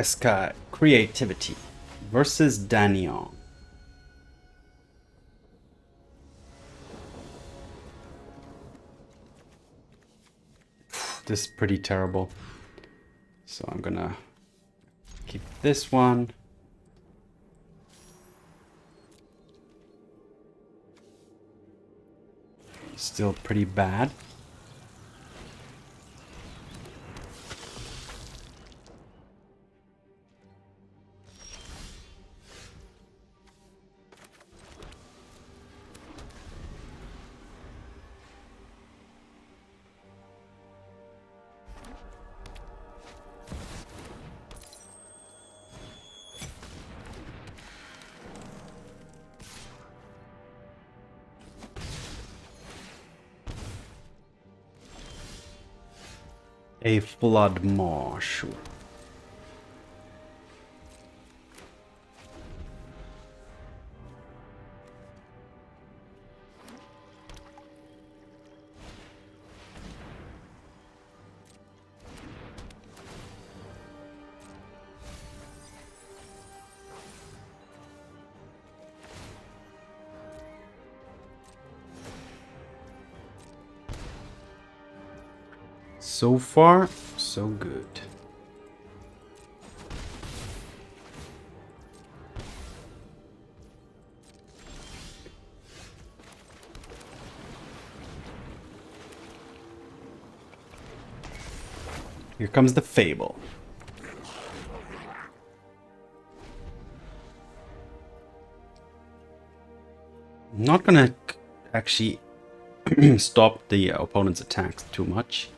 Jeskai Creativity versus Danion. This is pretty terrible. So I'm gonna keep this one. Still pretty bad. A Flood Maw, sure. So far, so good. Here comes the Fable. I'm not gonna actually stop the opponent's attacks too much.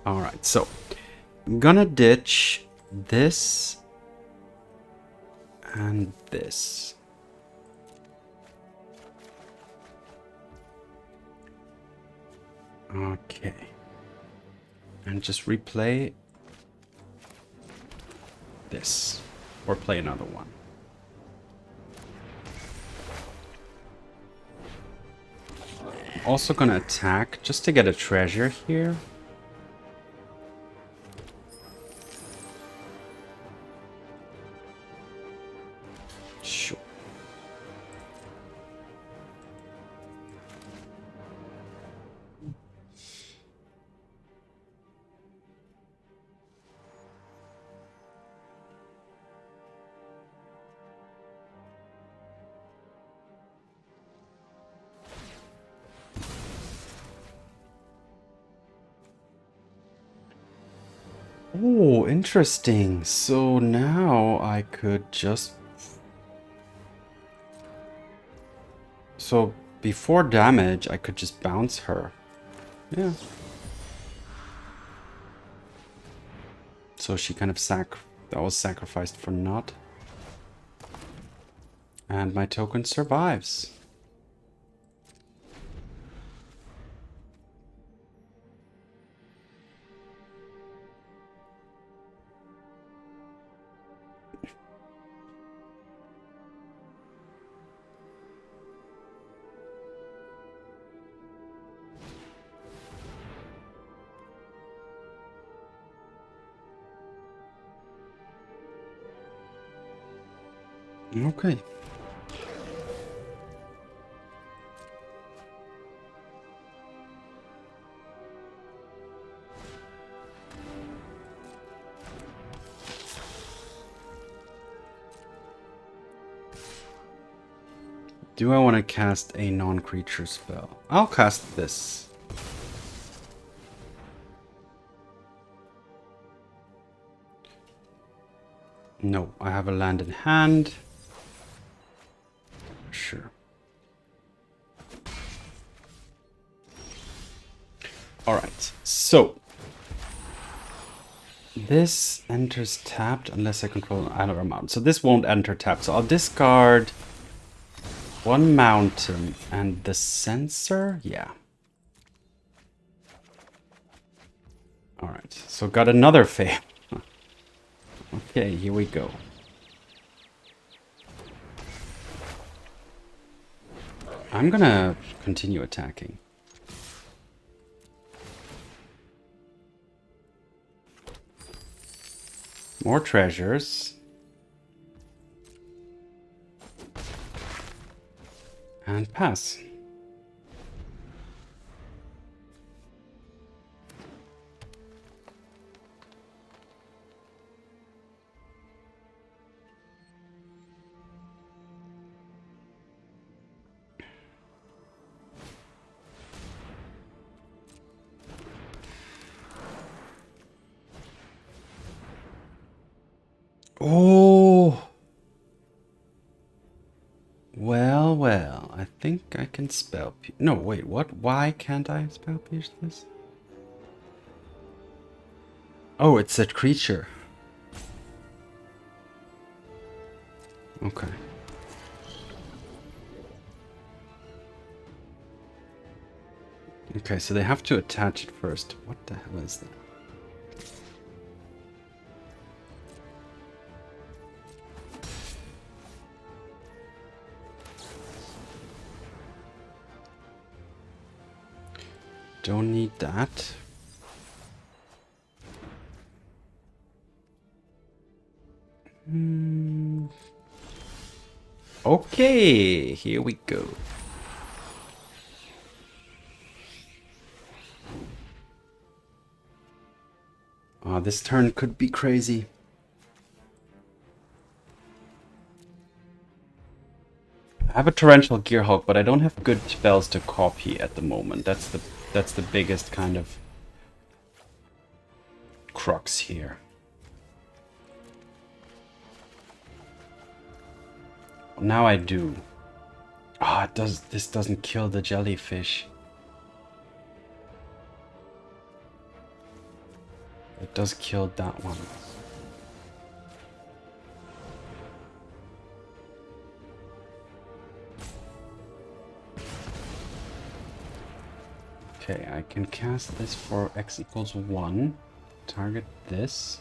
Alright, so I'm gonna ditch this and this. Okay. And just replay this. Or play another one. Also gonna attack just to get a treasure here. Sure. Oh, interesting. So now I could just... So before damage, I could just bounce her. Yeah. So she kind of that was sacrificed for naught. And my token survives. Okay. Do I want to cast a non-creature spell? I'll cast this. No, I have a land in hand. Sure. Alright, so this enters tapped unless I control another amount. So this won't enter tapped. So I'll discard one mountain and the Censor. Yeah. Alright, so got another Fable. Okay, here we go. I'm gonna continue attacking. More treasures. And pass. Oh! Well, well, I think I can spell pierce. No, wait, what? Why can't I spell pierce this? Oh, it's a creature. Okay. Okay, so they have to attach it first. What the hell is that? Don't need that. Okay, here we go. Oh, this turn could be crazy. I have a Torrential Gearhulk, but I don't have good spells to copy at the moment. That's the biggest kind of crux here. Now I do. Ah, this doesn't kill the jellyfish. It does kill that one. Okay, I can cast this for x equals 1. Target this.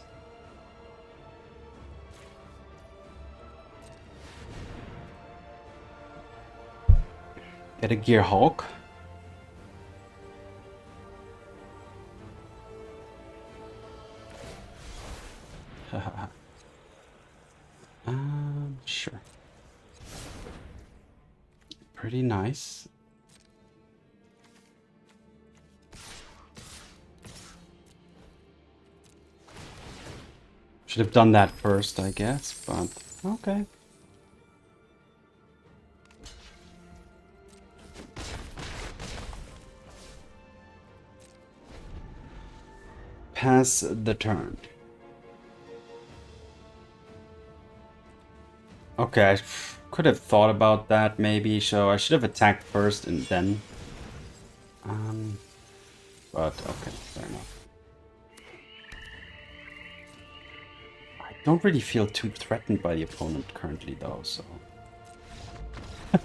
Get a Gearhulk. Sure. Pretty nice. Should have done that first, I guess, but okay. Pass the turn. Okay, I could have thought about that maybe, so I should have attacked first and then. But okay, fair enough. I don't really feel too threatened by the opponent currently though, so.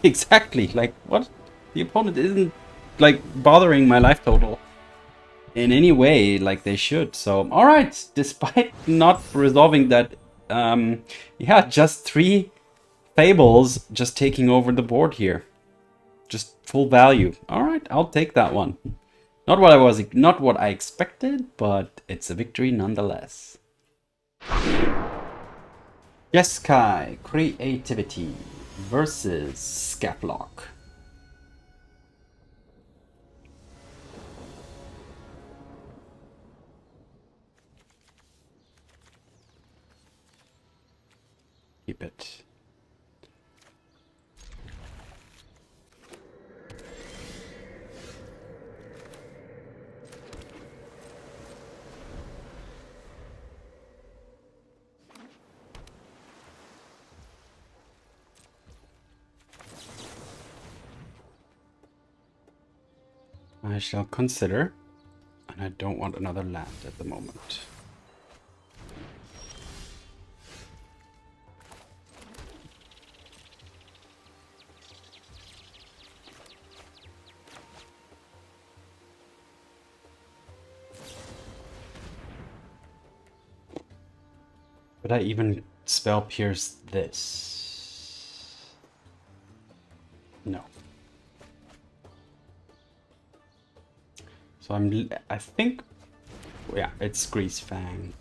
Exactly, like what? The opponent isn't like bothering my life total in any way like they should, so alright, despite not resolving that, yeah, just 3 Fables just taking over the board here. Just full value. Alright, I'll take that one. Not what I expected, but it's a victory nonetheless. Jeskai Creativity versus Scaplock. Keep it. I shall consider, and I don't want another land at the moment. Could I even spell pierce this? No. So I think, yeah, it's Grease Fang.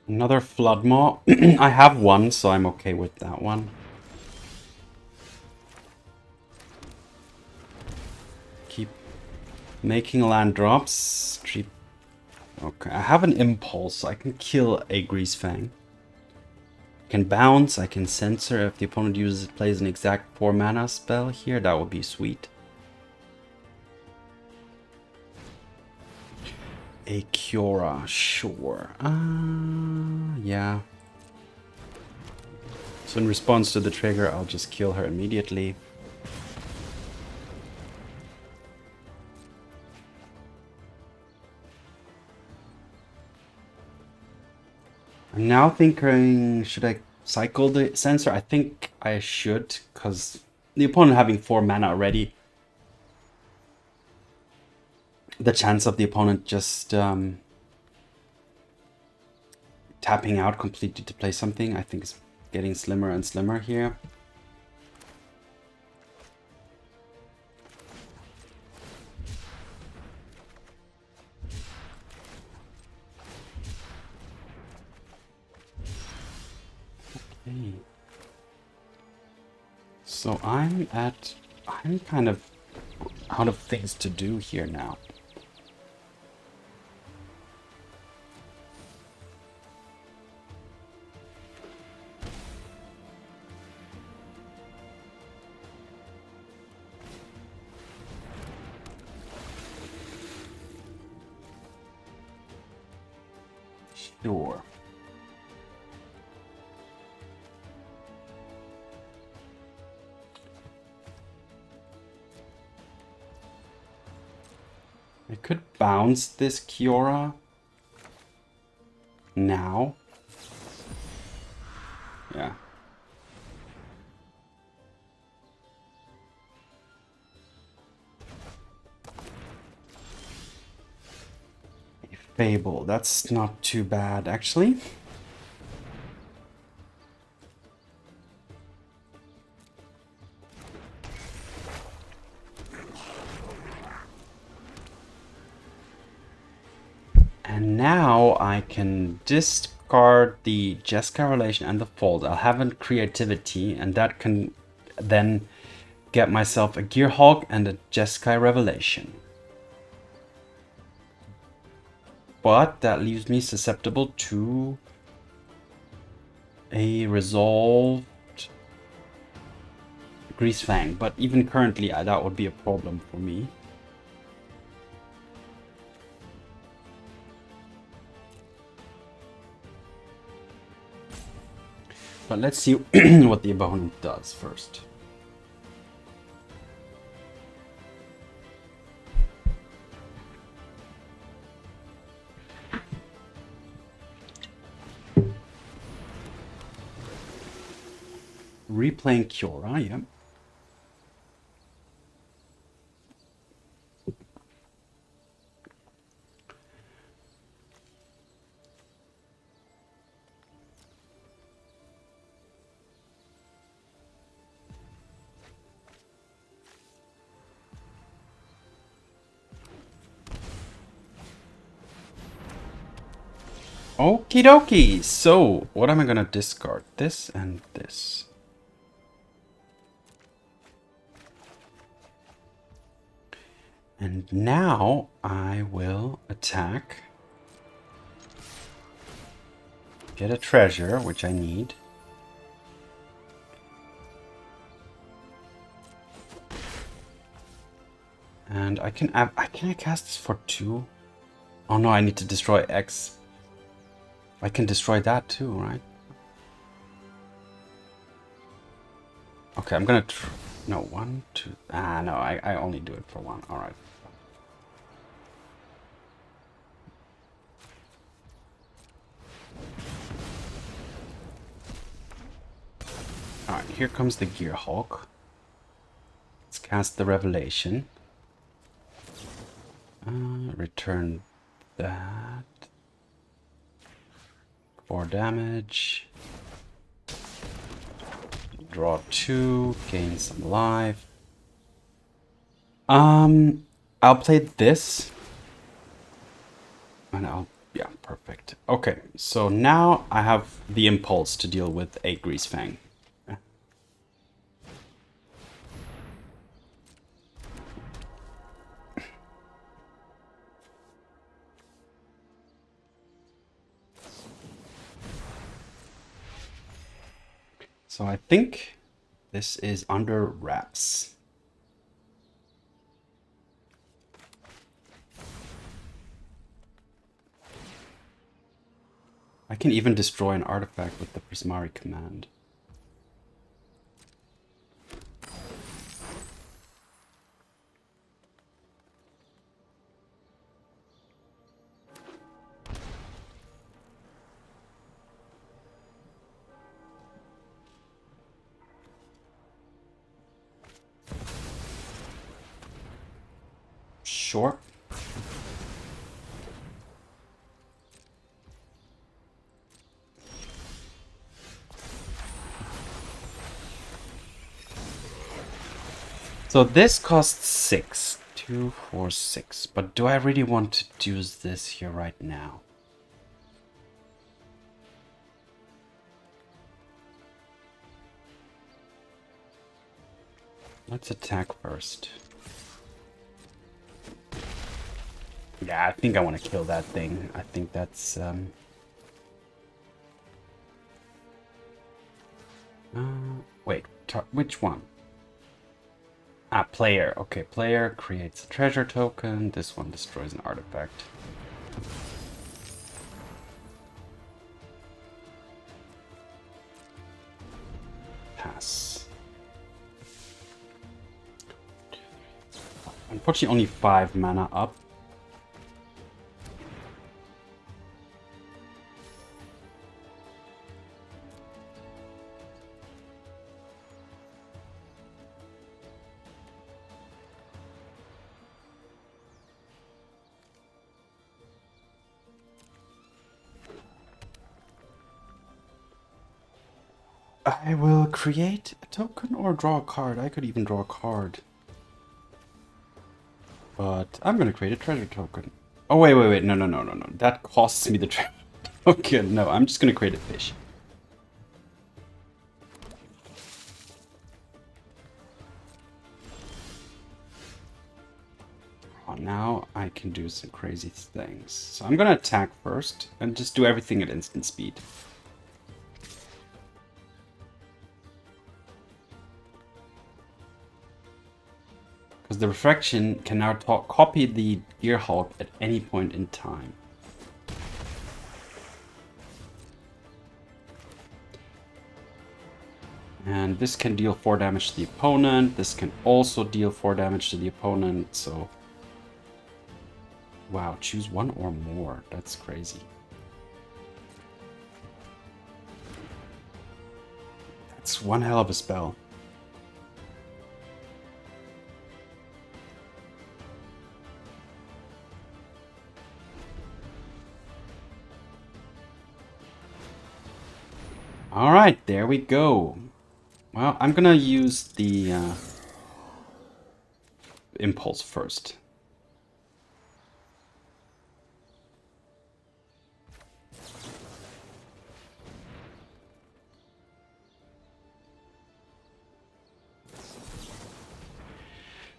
Another Flood Maw. I have one, so I'm okay with that one. Keep making land drops. Okay, I have an Impulse. I can kill a Grease Fang. I can bounce. I can censor if the opponent plays an exact 4 mana spell here. That would be sweet. A Kiora, sure. Yeah. So in response to the trigger, I'll just kill her immediately. I'm now thinking, should I cycle the Censor? I think I should, because the opponent having 4 mana already, the chance of the opponent just tapping out completely to play something, I think is getting slimmer and slimmer here. Okay. So I'm kind of out of things to do here now. Sure. I could bounce this Kiora now. Yeah. A Fable, that's not too bad actually. And now I can discard the Jeskai Revelation and the Fold. I'll have a Creativity, and that can then get myself a Gearhulk and a Jeskai Revelation. But that leaves me susceptible to a resolved Grease Fang. But even currently, that would be a problem for me. But let's see what the opponent does first. Replaying Kiora, yeah. Okie dokie. So, what am I gonna discard? This and this. And now I will attack. Get a treasure, which I need. And can I cast this for 2? Oh no, I need to destroy X. I can destroy that too, right? Okay, I'm gonna no, 1, 2. No, I only do it for 1. All right. All right, here comes the Gearhulk. Let's cast the Revelation. return that. 4 damage. Draw 2, gain some life. I'll play this. And yeah, perfect. Okay, so now I have the impulse to deal with a Greasefang. So I think this is under wraps. I can even destroy an artifact with the Prismari Command. Sure. So this costs 6. 2, 4, 6. But do I really want to use this here right now? Let's attack first. Yeah, I think I want to kill that thing. I think that's... wait, which one? Ah, player. Okay, player creates a treasure token. This one destroys an artifact. Pass. Unfortunately, only 5 mana up. I will create a token or draw a card. I could even draw a card. But I'm going to create a treasure token. Oh, wait. No. That costs me the treasure token. No, I'm just going to create a fish. Oh, now I can do some crazy things. So I'm going to attack first and just do everything at instant speed. Because the refraction can now copy the Gearhulk at any point in time. And this can deal 4 damage to the opponent. This can also deal 4 damage to the opponent. So, wow, choose 1 or more. That's crazy. That's one hell of a spell. All right, there we go. Well, I'm gonna use the impulse first.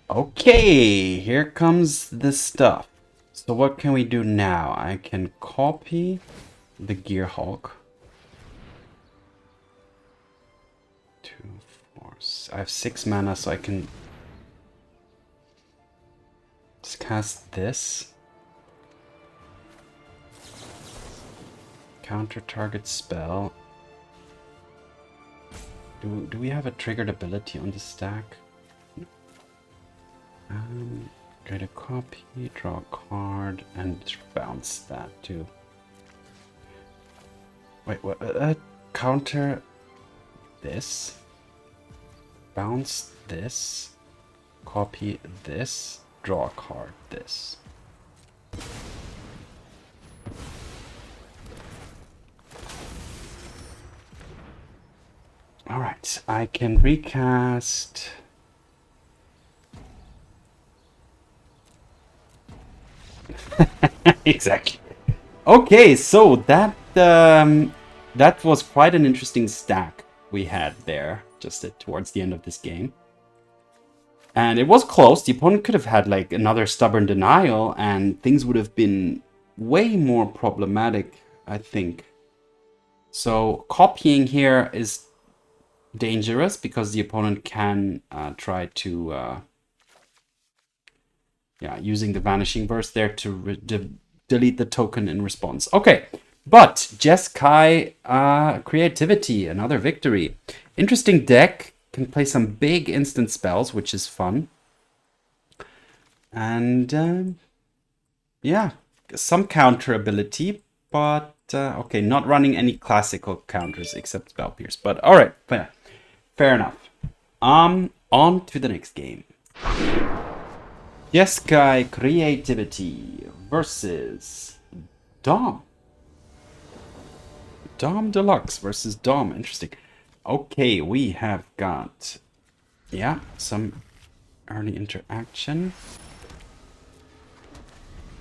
Okay, here comes the stuff. So what can we do now? I can copy the Gearhulk. 2, 4, I have 6 mana, so I can just cast this. Counter target spell. Do we have a triggered ability on the stack? Create a copy, draw a card, and bounce that too. Wait, what? Counter this, bounce this, copy this, draw a card this. Alright, I can recast... Exactly. Okay, so that that was quite an interesting stack we had there, just towards the end of this game. And it was close. The opponent could have had like another stubborn denial, and things would have been way more problematic, I think. So copying here is dangerous because the opponent can try to using the Vanishing Burst there to delete the token in response. Okay, but Jeskai Creativity, another victory. Interesting deck, can play some big instant spells, which is fun. And yeah, some counter ability, but okay, not running any classical counters except Spell Pierce. But all right, fair enough. On to the next game. Jeskai Creativity versus Dom. Dom Deluxe versus Dom. Interesting. Okay, we have got, yeah, some early interaction.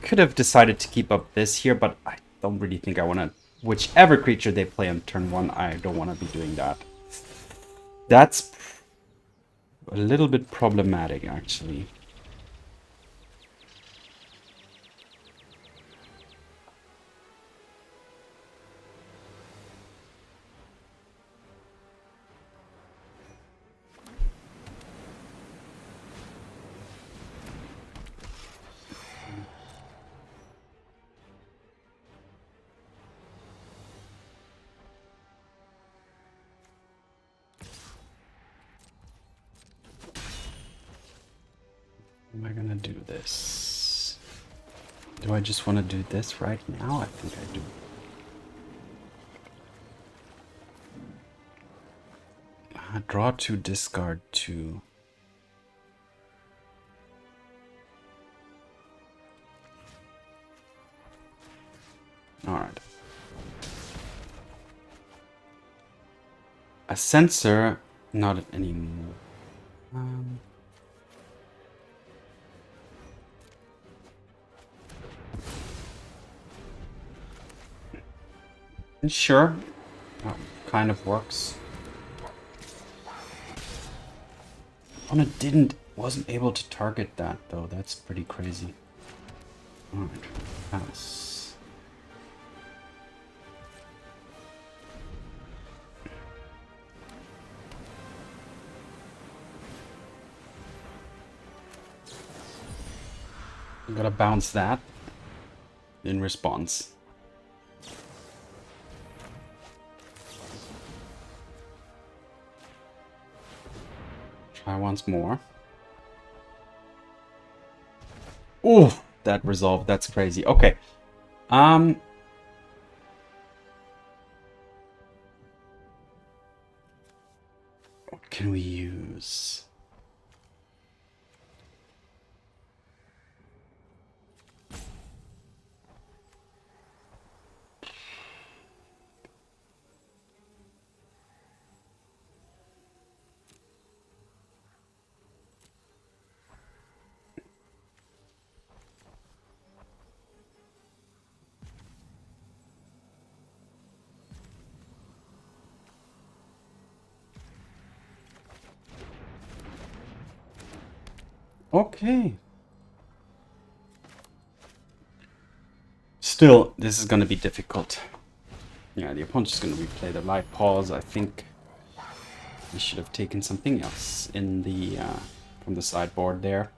Could have decided to keep up this here, but I don't really think I want to... Whichever creature they play on turn 1, I don't want to be doing that. That's a little bit problematic, actually. Am I gonna do this? Do I just want to do this right now? I think I do. Draw 2, discard 2. Alright. A Censor, not anymore. Sure, kind of works. Opponent wasn't able to target that though. That's pretty crazy. Alright, pass. I'm gonna bounce that in response. Try once more. Oh, that resolved. That's crazy. Okay. What can we use? Okay. Still, this is going to be difficult. Yeah, the opponent's just going to replay the light pause. I think we should have taken something else in the from the sideboard there.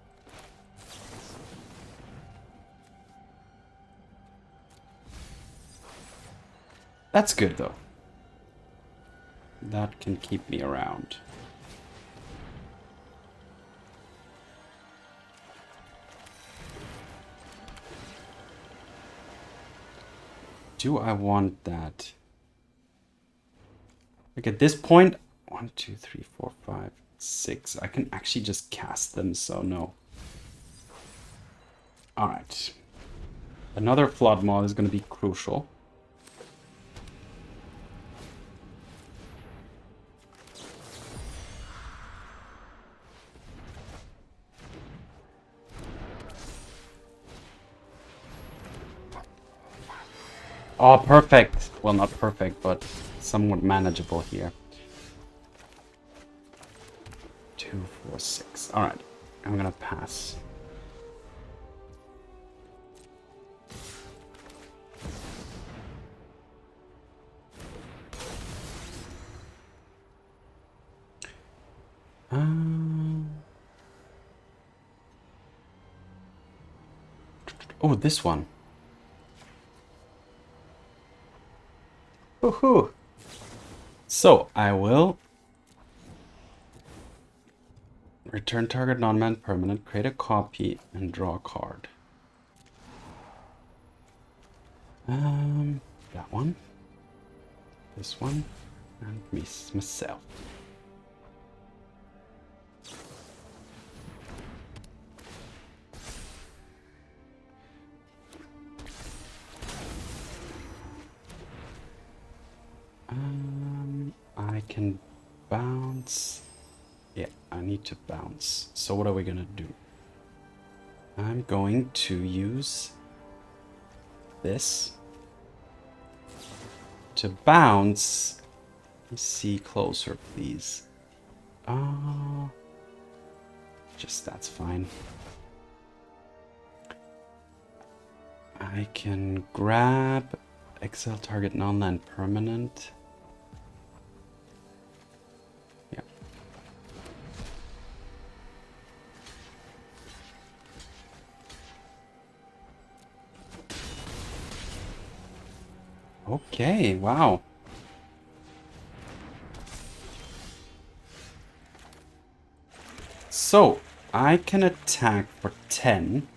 That's good though. That can keep me around. Do I want that? Like at this point, 1, 2, 3, 4, 5, 6. I can actually just cast them, so no. Alright. Another Flood Maw is going to be crucial. Oh, perfect. Well, not perfect, but somewhat manageable here. 2, 4, 6. All right, I'm gonna pass. Oh, this one. Woohoo! So I will return target non-man permanent, create a copy, and draw a card. That one, this one, and myself. I can bounce. Yeah, I need to bounce. So what are we gonna do? I'm going to use this to bounce. Let me see closer, please. Just that's fine. I can grab exile target non-land permanent. Yeah. Okay, wow. So, I can attack for 10,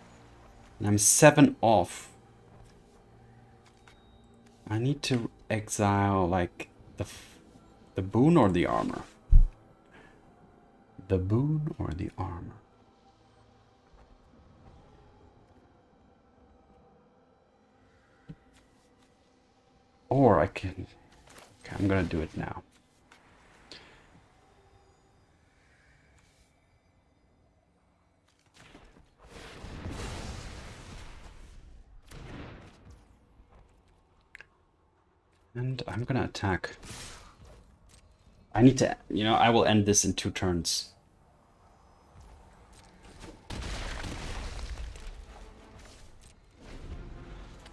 and I'm 7 off. I need to exile, like, the boon or the armor? The boon or the armor? Or I can... Okay, I'm gonna do it now. And I'm gonna attack. I need to, you know, I will end this in 2 turns.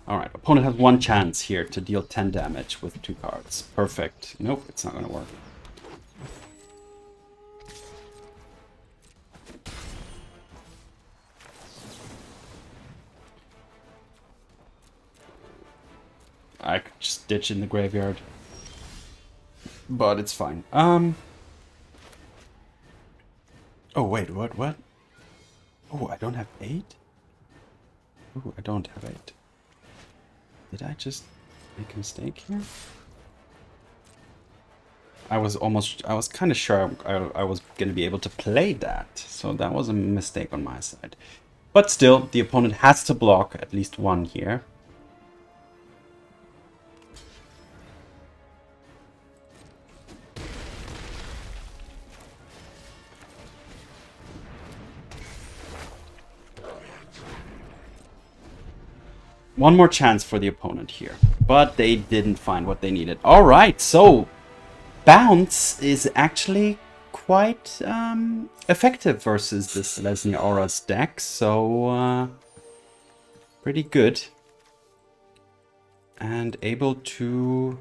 Alright, opponent has 1 chance here to deal 10 damage with 2 cards. Perfect. Nope, it's not gonna work. I could just ditch in the graveyard. But it's fine. Oh wait, what? Oh, I don't have 8? Oh, I don't have 8. Did I just make a mistake here? I was kind of sure I was going to be able to play that. So that was a mistake on my side. But still, the opponent has to block at least 1 here. One more chance for the opponent here, but they didn't find what they needed. All right, so bounce is actually quite effective versus this Lesnie Aura's deck, so pretty good. And able to,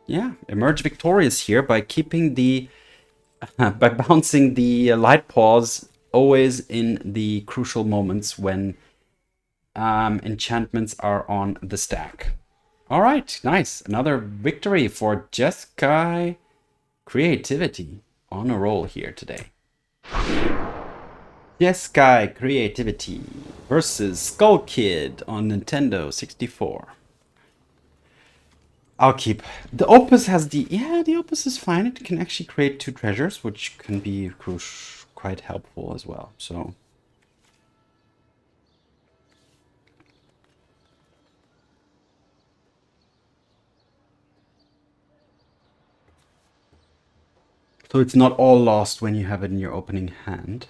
yeah, emerge victorious here by keeping the, by bouncing the light paws always in the crucial moments when enchantments are on the stack. All right, nice. Another victory for Jeskai Creativity on a roll here today. Jeskai Creativity versus Skull Kid on Nintendo 64. I'll keep. The Opus has the... Yeah, the Opus is fine. It can actually create 2 treasures, which can be quite helpful as well. So... So it's not all lost when you have it in your opening hand.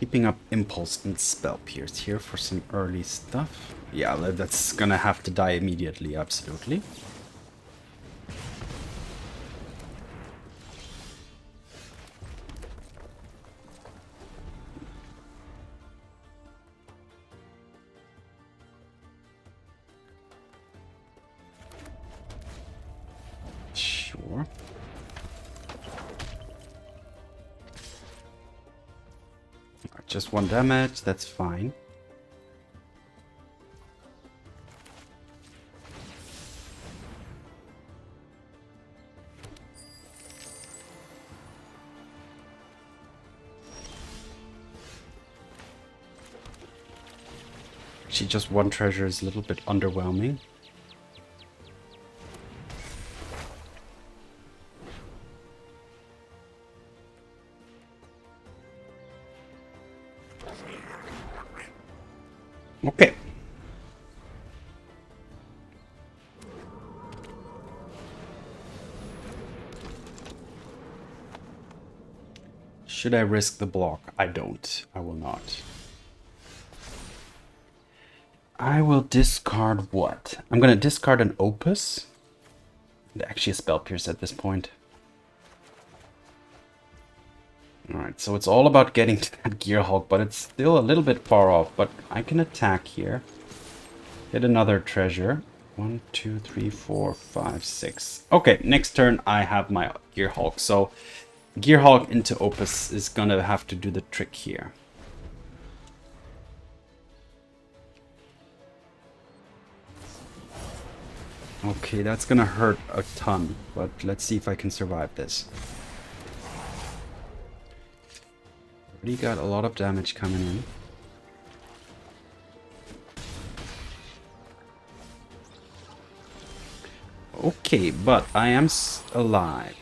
Keeping up Impulse and Spell Pierce here for some early stuff. Yeah, that's gonna have to die immediately, absolutely. Sure. Just 1 damage, that's fine. Actually, just 1 treasure is a little bit underwhelming. Okay. Should I risk the block? I don't. I will not. I will discard what? I'm gonna discard an Opus. Actually a Spell Pierce at this point. Alright, so it's all about getting to that Gearhulk, but it's still a little bit far off. But I can attack here. Get another treasure. 1, 2, 3, 4, 5, 6. Okay, next turn I have my Gearhulk. So Gearhulk into Opus is gonna have to do the trick here. Okay, that's gonna hurt a ton, but let's see if I can survive this. Already got a lot of damage coming in. Okay, but I am alive.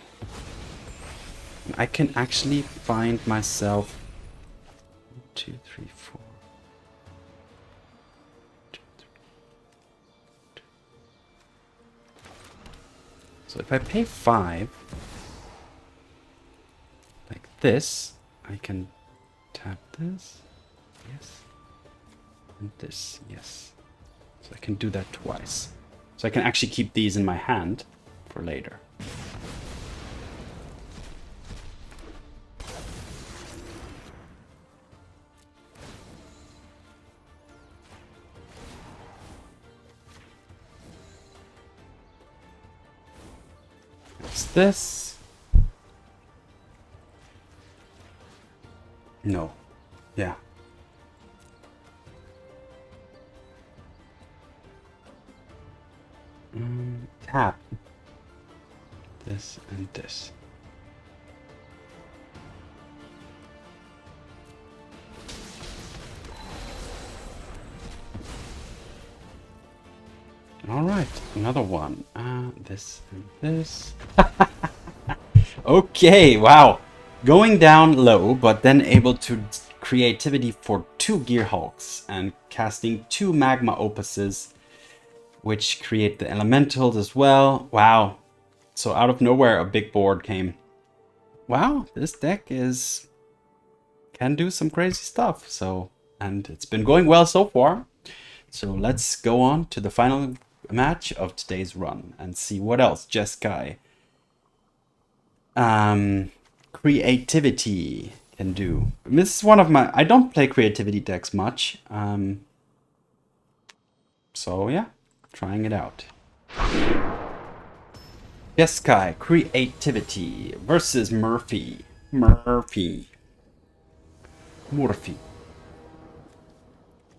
I can actually find myself 1, 2, 3, 4. 2, 3, 2. So if I pay 5, like this, I can tap this, yes, and this, yes. So I can do that twice. So I can actually keep these in my hand for later. What's this? No. Yeah. Tap. This and this. All right, another one. This and this. Okay, wow. Going down low, but then able to creativity for 2 Gearhulks and casting 2 Magma Opuses, which create the elementals as well. Wow. So out of nowhere, a big board came. Wow, this deck can do some crazy stuff. So, and it's been going well so far. So let's go on to the final match of today's run and see what else Jeskai Creativity can do. This is one of my... I don't play creativity decks much. So yeah, trying it out. Jeskai Creativity versus Murphy. Murphy.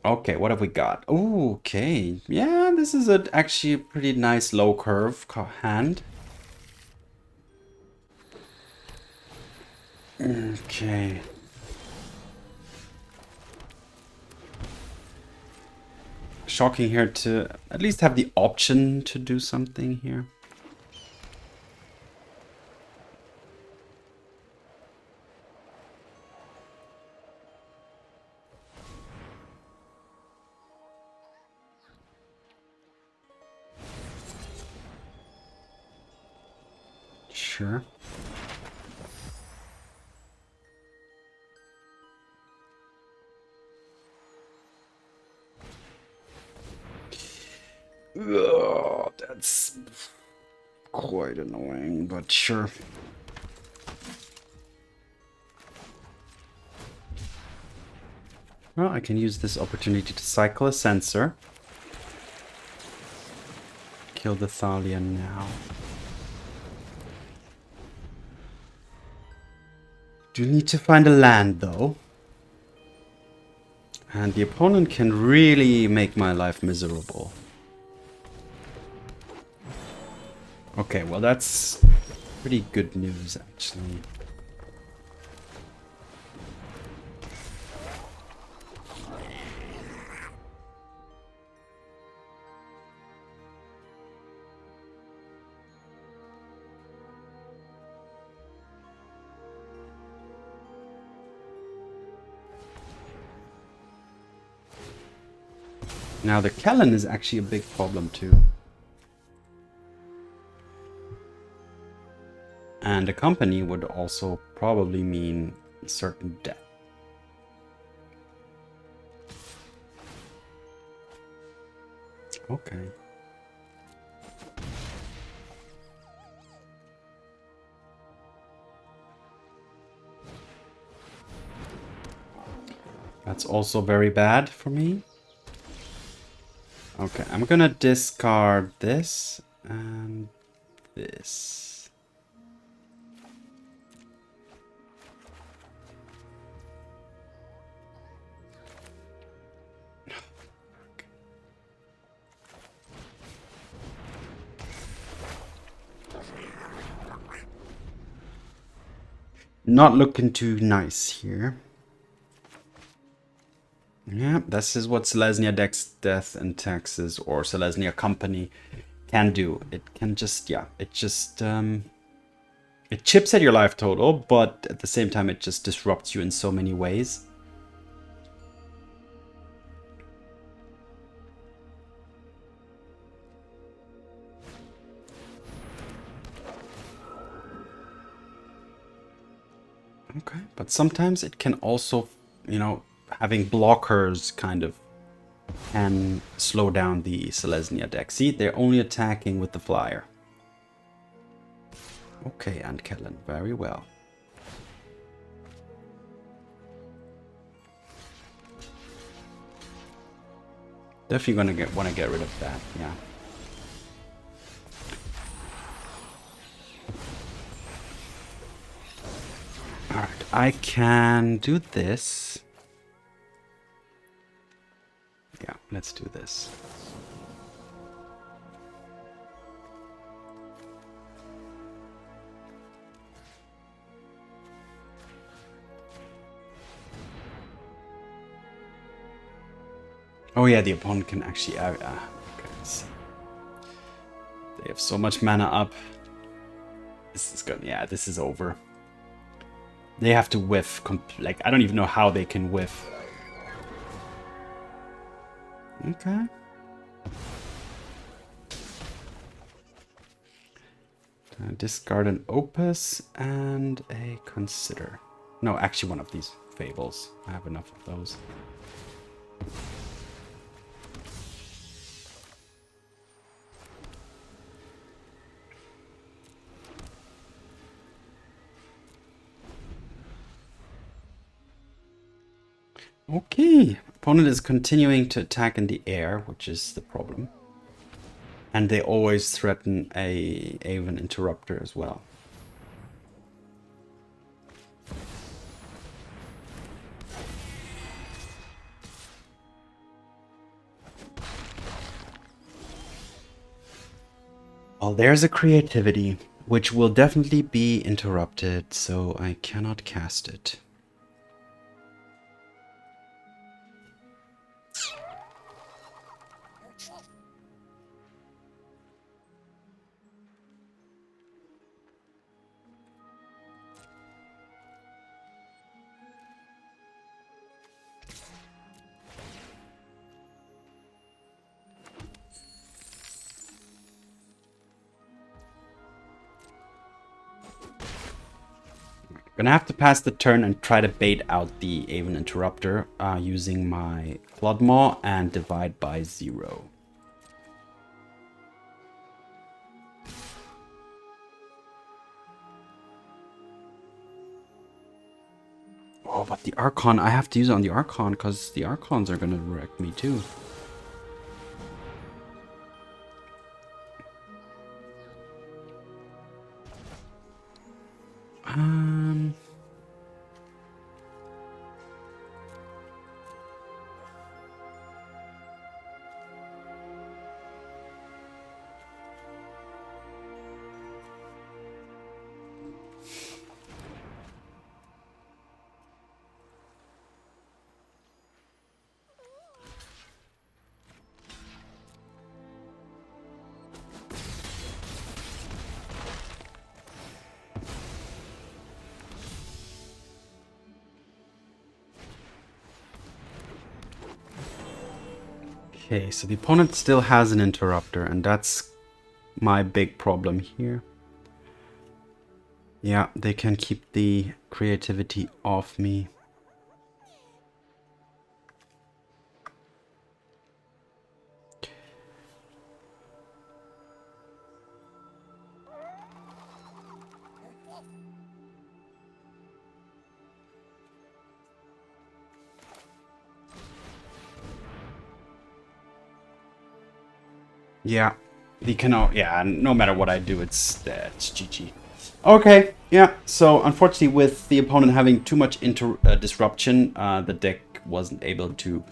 Okay, what have we got? Ooh, okay. Yeah, this is actually a pretty nice low curve hand. Okay. Shocking here to at least have the option to do something here. Sure. Ugh, that's quite annoying, but sure. Well, I can use this opportunity to cycle a Censor. Kill the Thalia now. Do need to find a land, though. And the opponent can really make my life miserable. Okay, well that's pretty good news, actually. Now the Kellen is actually a big problem too. And a company would also probably mean certain death. Okay. That's also very bad for me. Okay, I'm gonna discard this and this. Not looking too nice here. Yeah, this is what Selesnya Death and Taxes or Selesnya Company can do. It can just, yeah, it just, it chips at your life total, but at the same time it just disrupts you in so many ways. Okay, but sometimes it can also, you know, having blockers kind of can slow down the Selesnya deck. See, they're only attacking with the flyer. Okay, and Kellen, very well. Definitely gonna want to get rid of that, yeah. Alright, I can do this. Yeah, let's do this. Oh yeah, the opponent can actually... okay, let's see. They have so much mana up. This is good. Yeah, this is over. They have to whiff. Like, I don't even know how they can whiff. Okay. Discard an Opus and a Consider. No, actually one of these Fables. I have enough of those. Okay, opponent is continuing to attack in the air, which is the problem. And they always threaten a Aven Interrupter as well. Well, there's a creativity. which will definitely be interrupted, so I cannot cast it. Gonna have to pass the turn and try to bait out the Aven Interrupter using my Flood Maw and divide by 0. Oh, but the Archon, I have to use it on the Archon because the Archons are gonna wreck me too. Okay, so the opponent still has an interrupter, and that's my big problem here. Yeah, they can keep the creativity off me. Yeah, he cannot. Yeah, no matter what I do, it's GG. Okay, yeah. So unfortunately, with the opponent having too much disruption, the deck wasn't able to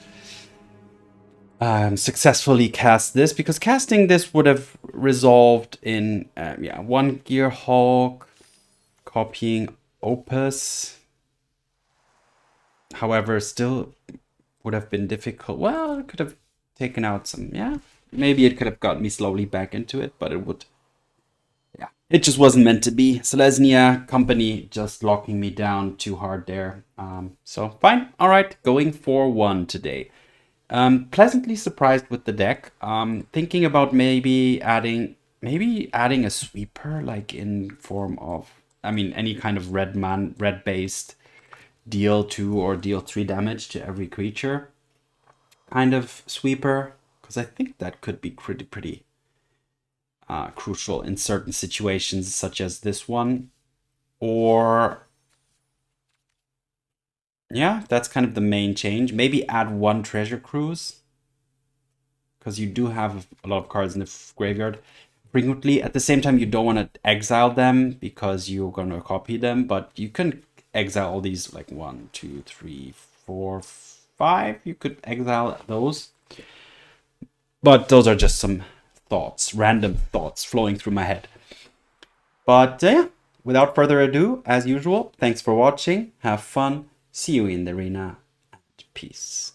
successfully cast this, because casting this would have resolved in yeah, 1 Gearhulk, copying Opus. However, still would have been difficult. Well, it could have taken out some, yeah. Maybe it could have got me slowly back into it, but it would, yeah. It just wasn't meant to be. Selesnya company just locking me down too hard there. So fine. All right, going for 1 today. Pleasantly surprised with the deck. Thinking about maybe adding a sweeper, like in form of, I mean, any kind of red based deal 2 or deal 3 damage to every creature kind of sweeper, because I think that could be pretty crucial in certain situations such as this one. Or yeah, that's kind of the main change. Maybe add 1 treasure cruise, because you do have a lot of cards in the graveyard frequently. At the same time, you don't want to exile them because you're going to copy them, but you can exile all these, like 1, 2, 3, 4, 5. You could exile those. But those are just some thoughts, random thoughts flowing through my head. But yeah, without further ado, as usual, thanks for watching. Have fun. See you in the arena. And peace.